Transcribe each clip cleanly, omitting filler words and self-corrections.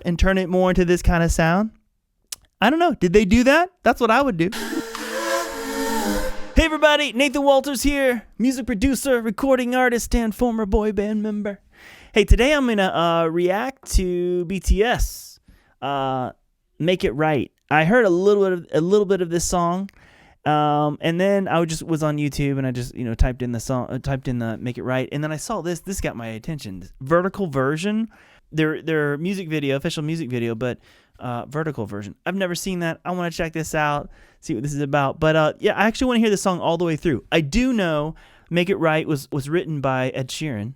and turn it more into this kind of sound. I don't know. Did they do that? That's what I would do. Hey everybody, Nathan Walters here, music producer, recording artist, and former boy band member. Hey, today I'm gonna react to BTS. Make It Right. I heard a little bit of this song, and then I was on YouTube and I just typed in the Make It Right, and then I saw this. This got my attention. Vertical version, their music video, official music video, but vertical version. I've never seen that. I want to check this out, see what this is about. But yeah, I actually want to hear the song all the way through. I do know Make It Right was written by Ed Sheeran.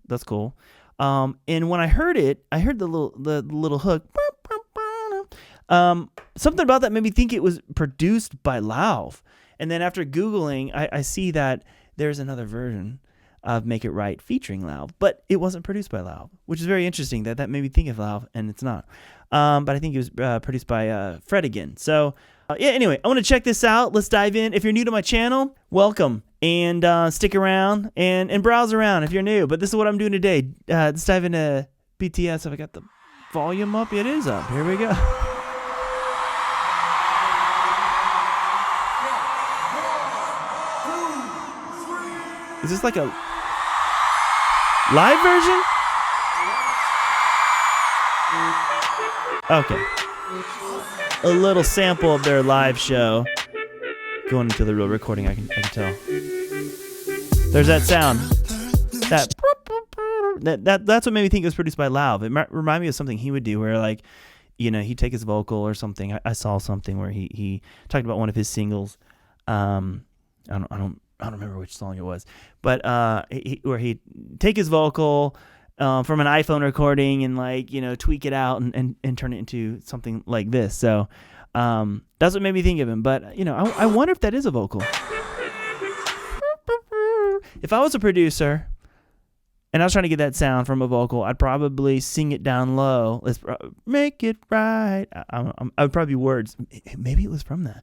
That's cool. And when I heard it, I heard the little hook. Something about that made me think it was produced by Lauv. And then after Googling, I see that there's another version of Make It Right featuring Lauv, but it wasn't produced by Lauv, which is very interesting that made me think of Lauv, and it's not. But I think it was produced by Fred again. So yeah, anyway, I want to check this out. Let's dive in. If you're new to my channel, welcome, and stick around and browse around if you're new. But this is what I'm doing today. Let's dive into BTS. Have I got the volume up? It is up. Here we go. Is this like a live version? Okay. A little sample of their live show going into the real recording. I can tell. There's that sound. That's what made me think it was produced by Lauv. It reminded me of something he would do, where he'd take his vocal or something. I saw something where he talked about one of his singles. I don't remember which song it was, but where he'd take his vocal from an iPhone recording and tweak it out and turn it into something like this. So that's what made me think of him. But I wonder if that is a vocal. If I was a producer and I was trying to get that sound from a vocal, I'd probably sing it down low. Let's make it right. I would probably be words. Maybe it was from that.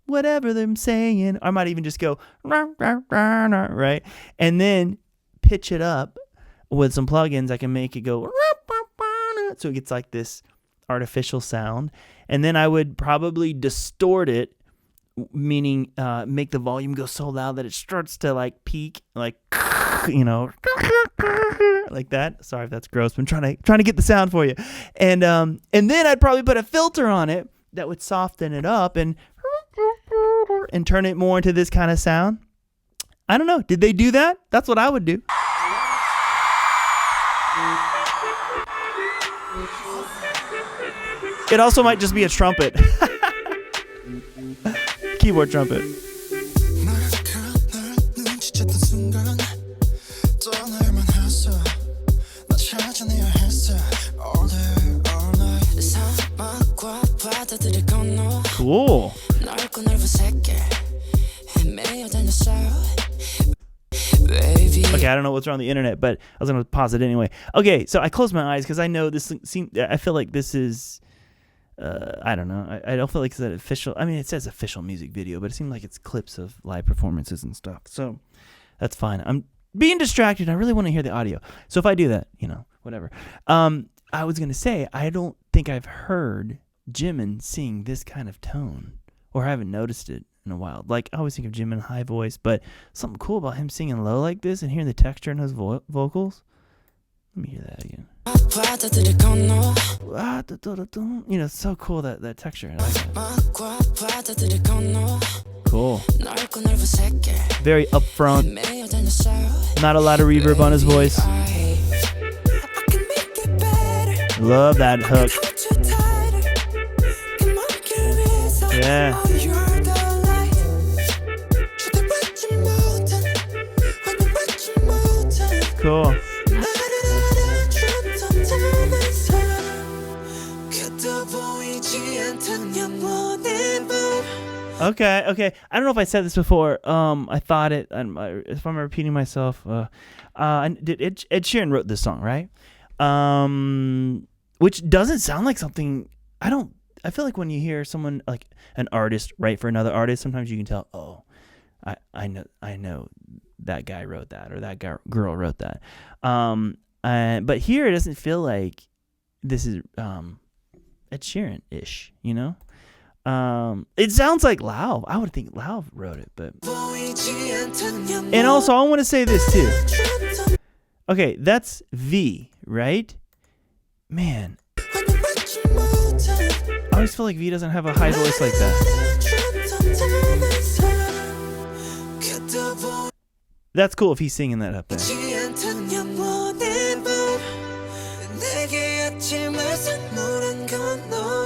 Whatever they're saying. I might even just go, right? And then pitch it up with some plugins. I can make it go, so it gets like this artificial sound. And then I would probably distort it, meaning make the volume go so loud that it starts to peak, like that. Sorry if that's gross, but I'm trying to get the sound for you. And then I'd probably put a filter on it that would soften it up and turn it more into this kind of sound. I don't know. Did they do that? That's what I would do. It also might just be a trumpet. Keyboard trumpet. Cool. Okay, I don't know what's wrong with the internet, but I was going to pause it anyway. Okay, so I closed my eyes because I know this I feel like this is, I don't know. I don't feel like it's an official, it says official music video, but it seemed like it's clips of live performances and stuff. So that's fine. I'm being distracted. I really want to hear the audio. So if I do that, whatever. I was going to say, I don't think I've heard Jimin sing this kind of tone, or I haven't noticed it in a while. I always think of Jimin high voice, but something cool about him singing low like this and hearing the texture in his vocals. Let me hear that again. It's so cool, that texture. I like that. Cool. Very upfront. Not a lot of reverb on his voice. Love that hook. Yeah. Cool. Okay. I don't know if I said this before. I thought it. If I'm repeating myself, Ed Sheeran wrote this song, right? Which doesn't sound like something. I feel like when you hear someone, like an artist, write for another artist, sometimes you can tell. Oh, I know that guy wrote that, or that girl wrote that. But here it doesn't feel like this is Ed Sheeran-ish, you know? It sounds like Lau. I would think Lau wrote it, but... And also, I want to say this, too. Okay, that's V, right? Man. I always feel like V doesn't have a high voice like that. That's cool if he's singing that up there.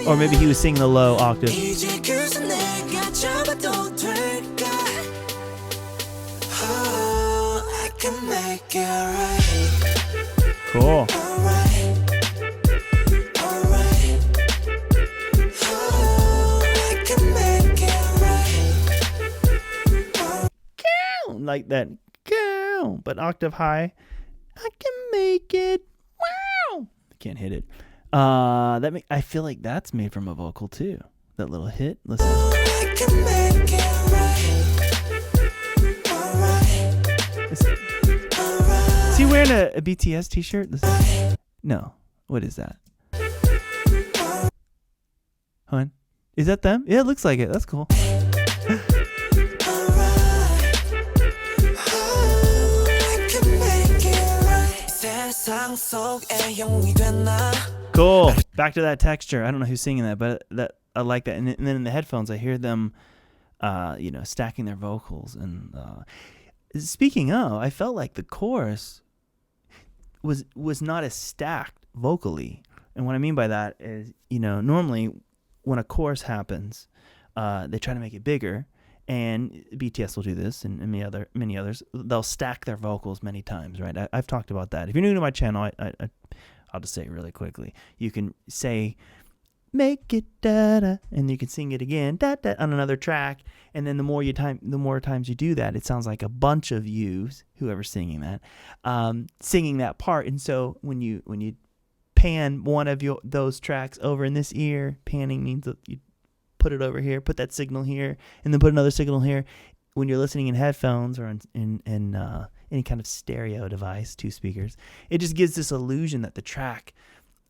Or maybe he was singing the low octave. Cool. Like that, but octave high. I can make it. Wow. Can't hit it. I feel like that's made from a vocal too. That little hit. Listen. Is he wearing a BTS t-shirt? No. What is that? Hun? Is that them? Yeah, it looks like it. That's cool. Cool. Back to that texture. I don't know who's singing that, but I like that. And then in the headphones, I hear them, stacking their vocals. And speaking of, I felt like the chorus was not as stacked vocally. And what I mean by that is, normally when a chorus happens, they try to make it bigger. And BTS will do this, and many others. They'll stack their vocals many times, right? I've talked about that. If you're new to my channel, I'll just say it really quickly. You can say, make it da-da, and you can sing it again da-da on another track. And then the more times you do that, it sounds like a bunch of yous, whoever's singing that, singing that part. And so when you pan one of those tracks over in this ear, panning means that you put it over here, put that signal here, and then put another signal here. When you're listening in headphones or in any kind of stereo device, 2 speakers, it just gives this illusion that the track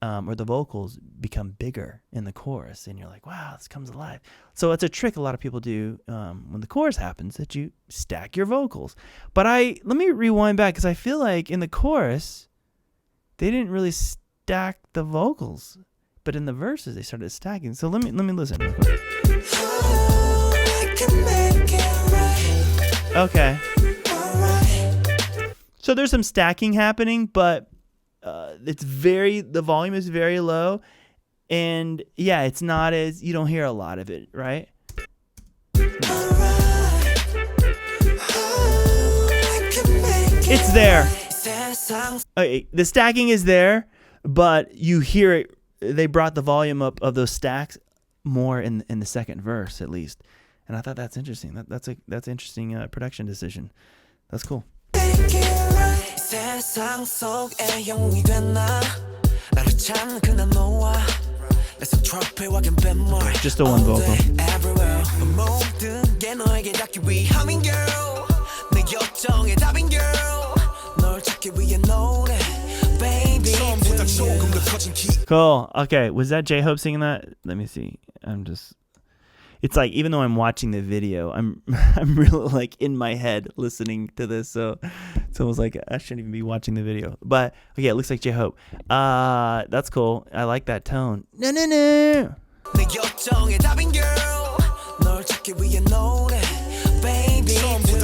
or the vocals become bigger in the chorus, and you're like, wow, this comes alive. So it's a trick a lot of people do when the chorus happens, that you stack your vocals. But let me rewind back, because I feel like in the chorus, they didn't really stack the vocals. But in the verses, they started stacking. So let me listen real quick. Okay. So there's some stacking happening, but the volume is very low, and yeah, it's not as, you don't hear a lot of it, right? It's there. Okay, the stacking is there, but you hear it. They brought the volume up of those stacks more in the second verse, at least, and I thought that's interesting. That's an interesting production decision. That's cool. Just a one vocal. Cool. Okay, was that J-Hope singing that? Let me see. It's like, even though I'm watching the video, I'm really like in my head listening to this, so it's almost like I shouldn't even be watching the video. But okay, it looks like J-Hope. That's cool. I like that tone. No.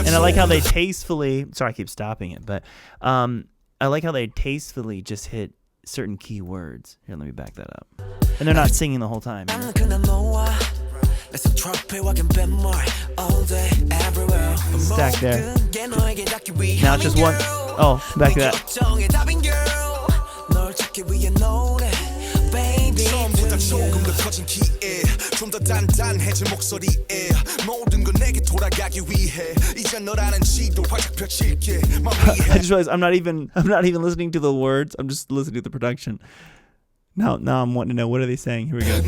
And I like how they tastefully, sorry I keep stopping it, but I like how they tastefully just hit certain key words. Here, let me back that up. And they're not singing the whole time. Stack there. Now it's just one. Oh, back to that. I just realized I'm not even listening to the words. I'm just listening to the production. Now I'm wanting to know, what are they saying? Here we go.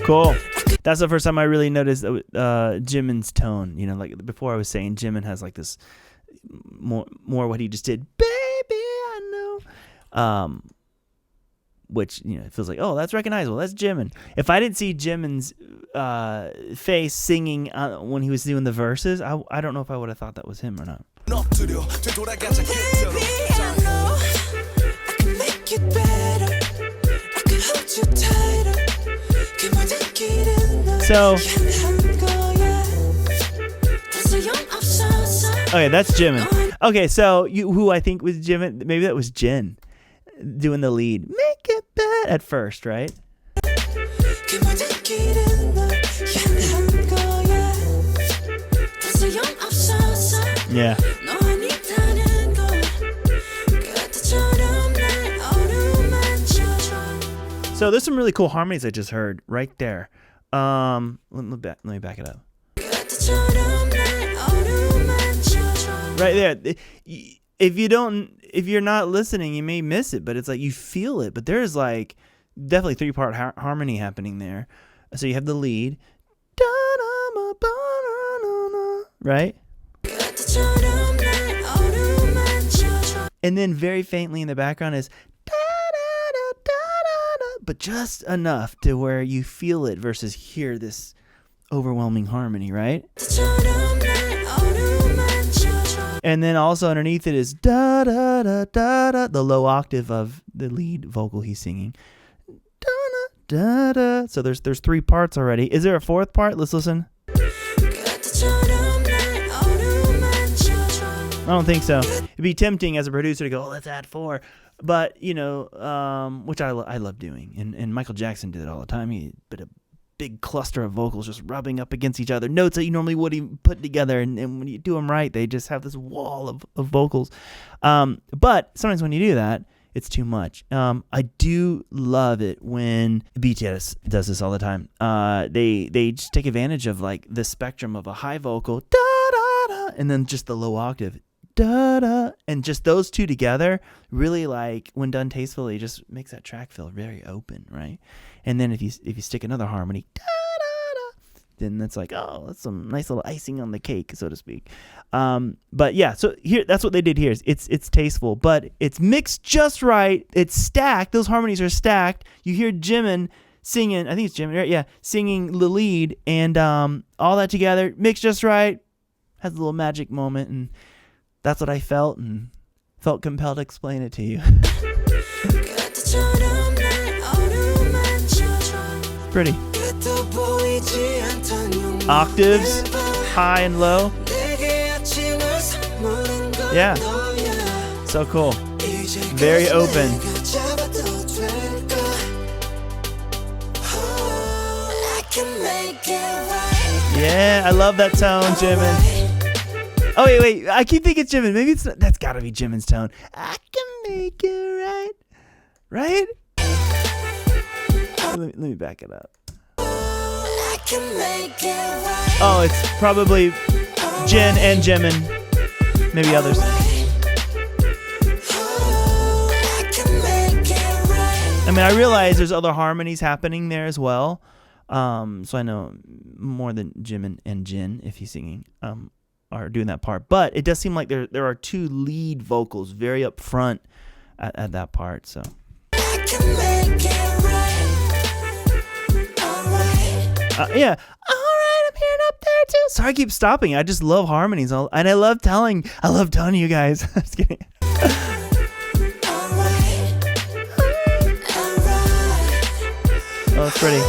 Cool. That's the first time I really noticed Jimin's tone. You know, like before I was saying Jimin has like this more what he just did, baby, I know. Which, you know, it feels like, oh, that's recognizable. That's Jimin. If I didn't see Jimin's face singing when he was doing the verses, I don't know if I would have thought that was him or not. So, okay, that's Jimin. Okay, so who I think was Jimin? Maybe that was Jin doing the lead. Make it bad at first, right? Yeah. So there's some really cool harmonies I just heard right there. Let me back it up. Right there. If you're not listening, you may miss it, but it's like you feel it. But there's like definitely 3-part harmony happening there. So you have the lead, right? And then very faintly in the background is but just enough to where you feel it versus hear this overwhelming harmony, right? And then also underneath it is da da da da da, the low octave of the lead vocal he's singing. Da da da. So there's 3 parts already. Is there a 4th part? Let's listen. I don't think so. It'd be tempting as a producer to go, oh, let's add 4. But, you know, which I love doing. And Michael Jackson did it all the time. He put a big cluster of vocals just rubbing up against each other. Notes that you normally wouldn't put together. And when you do them right, they just have this wall of vocals. But sometimes when you do that, it's too much. I do love it when BTS does this all the time. They just take advantage of like the spectrum of a high vocal, da-da-da, and then just the low octave, da-da, and just those two together really, like, when done tastefully, just makes that track feel very open, right? And then if you stick another harmony, da-da-da, then that's like, oh, that's some nice little icing on the cake, so to speak. But yeah, so here, that's what they did here. It's tasteful, but it's mixed just right. It's stacked. Those harmonies are stacked. You hear Jimin singing, I think it's Jimin, right? Yeah, singing the lead, and all that together, mixed just right, has a little magic moment, and that's what I felt, and felt compelled to explain it to you. Pretty. Octaves, high and low. Yeah. So cool. Very open. Yeah, I love that tone, Jimin. Oh, wait. I keep thinking it's Jimin. Maybe it's not. That's got to be Jimin's tone. I can make it right. Right? Let me back it up. Oh, it's probably Jin and Jimin. Maybe others. I mean, I realize there's other harmonies happening there as well. So I know more than Jimin and Jin, if he's singing, are doing that part. But it does seem like there are two lead vocals very up front at that part. So. Yeah. All right, I'm hearing up there too. Sorry, I keep stopping. I just love harmonies, and I love telling you guys. Just kidding. Oh, it's pretty.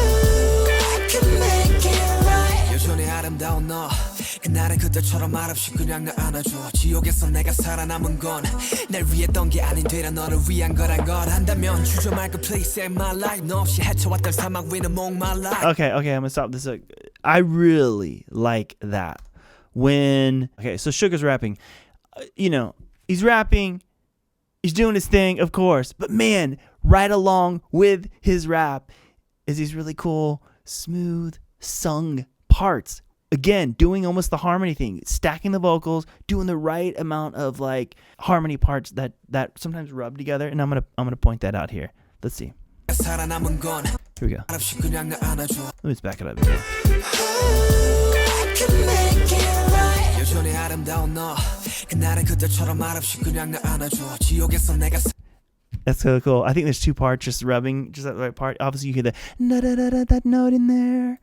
그날은 그때처럼 말없이 그냥 날 안아줘 지옥에서 내가 살아남은 건 날 위했던 게 아닌 되려 너를 위한 거란 걸 한다면 주저 말고 please save my life 너 없이 헤쳐왔던 사막 위는 목말라. Okay, I'm gonna stop this. I really like that when so Suga's rapping, he's rapping, he's doing his thing, of course, but man, right along with his rap is these really cool smooth sung parts. Again, doing almost the harmony thing, stacking the vocals, doing the right amount of like harmony parts that sometimes rub together, and I'm gonna point that out here. Let's see. Here we go. Let me just back it up here. That's so cool. I think there's two parts just rubbing, just that right part. Obviously, you hear the da-da-da-da, that note in there.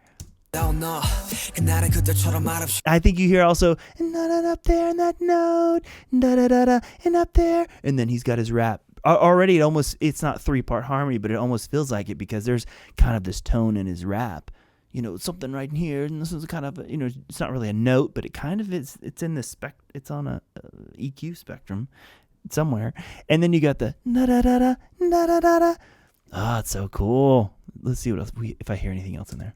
I think you hear also up there in that note, da-da-da-da, and up there. And then he's got his rap. Already, it's not 3-part harmony, but it almost feels like it because there's kind of this tone in his rap. You know, something right in here, and this is kind of, you know, it's not really a note, but it kind of is. It's in the it's on a EQ spectrum somewhere, and then you got the da da da da da da da. Oh, it's so cool. Let's see what else if I hear anything else in there.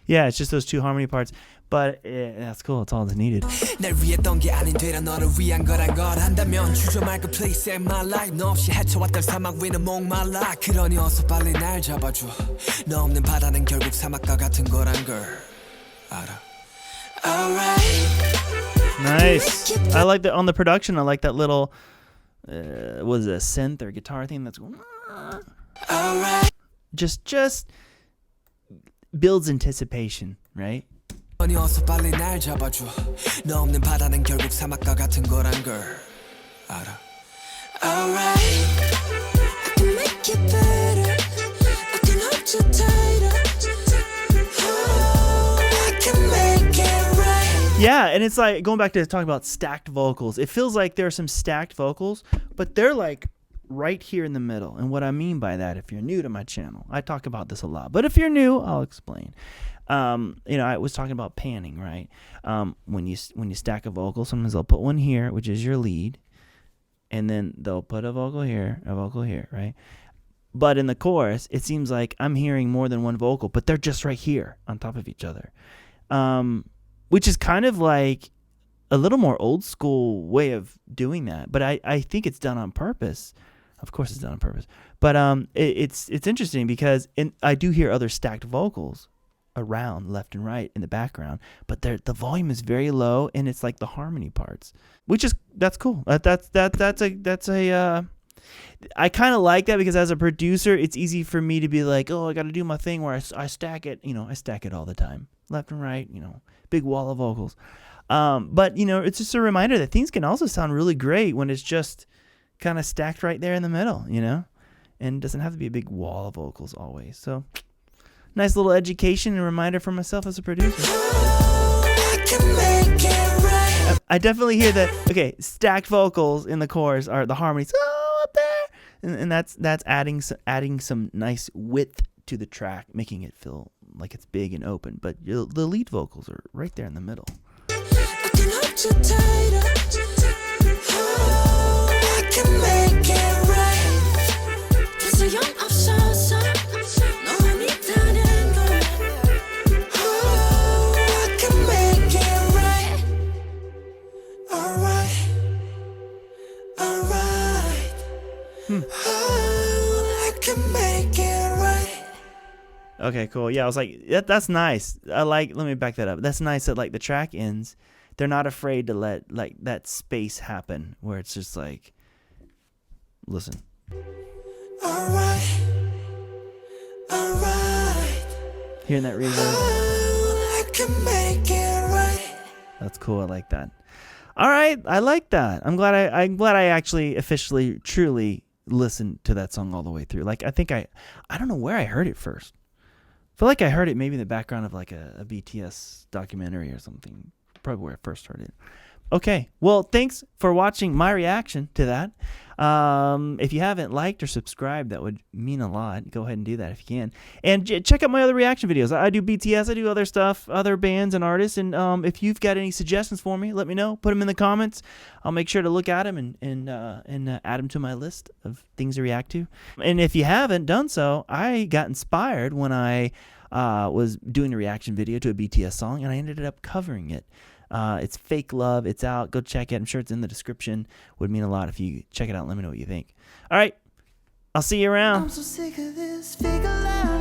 Yeah, it's just those two harmony parts, but that's cool. It's all that's needed. Nice. I like that on the production. I like that little was it a synth or guitar thing that's going just builds anticipation, right? Yeah, and it's like going back to talking about stacked vocals. It feels like there are some stacked vocals, but they're like right here in the middle. And what I mean by that, if you're new to my channel, I talk about this a lot. But if you're new, I'll explain. You know, I was talking about panning, right? When you stack a vocal, sometimes they'll put one here, which is your lead, and then they'll put a vocal here, right? But in the chorus, it seems like I'm hearing more than one vocal, but they're just right here on top of each other. Which is kind of like a little more old school way of doing that. But I think it's done on purpose. Of course it's done on purpose. But it's interesting because I do hear other stacked vocals around left and right in the background, but the volume is very low and it's like the harmony parts, that's cool. That's a I kind of like that because as a producer, it's easy for me to be like, oh, I got to do my thing where I stack it, I stack it all the time, left and right, big wall of vocals. But, it's just a reminder that things can also sound really great when it's just kind of stacked right there in the middle, and it doesn't have to be a big wall of vocals always. So nice little education and reminder for myself as a producer. I definitely hear that. Okay, stacked vocals in the chorus are the harmonies up there, and that's adding some nice width to the track, making it feel like it's big and open. But the lead vocals are right there in the middle. Okay, cool. Yeah, I was like, that's nice. Let me back that up. That's nice that like the track ends, they're not afraid to let like that space happen where it's just like, listen. All right. Hearing that reverb. I can make it right. That's cool. I like that. All right, I like that. I'm glad I actually officially truly listened to that song all the way through. Like I think I don't know where I heard it first. I feel like I heard it maybe in the background of like a BTS documentary or something. Probably where I first heard it. Okay, well, thanks for watching my reaction to that. If you haven't liked or subscribed, that would mean a lot. Go ahead and do that if you can. And check out my other reaction videos. I do BTS, I do other stuff, other bands and artists. And if you've got any suggestions for me, let me know. Put them in the comments. I'll make sure to look at them and add them to my list of things to react to. And if you haven't done so, I got inspired when I was doing a reaction video to a BTS song, and I ended up covering it. It's Fake Love. It's out. Go check it. I'm sure it's in the description. Would mean a lot if you check it out and let me know what you think. All right. I'll see you around. I'm so sick of this fake love.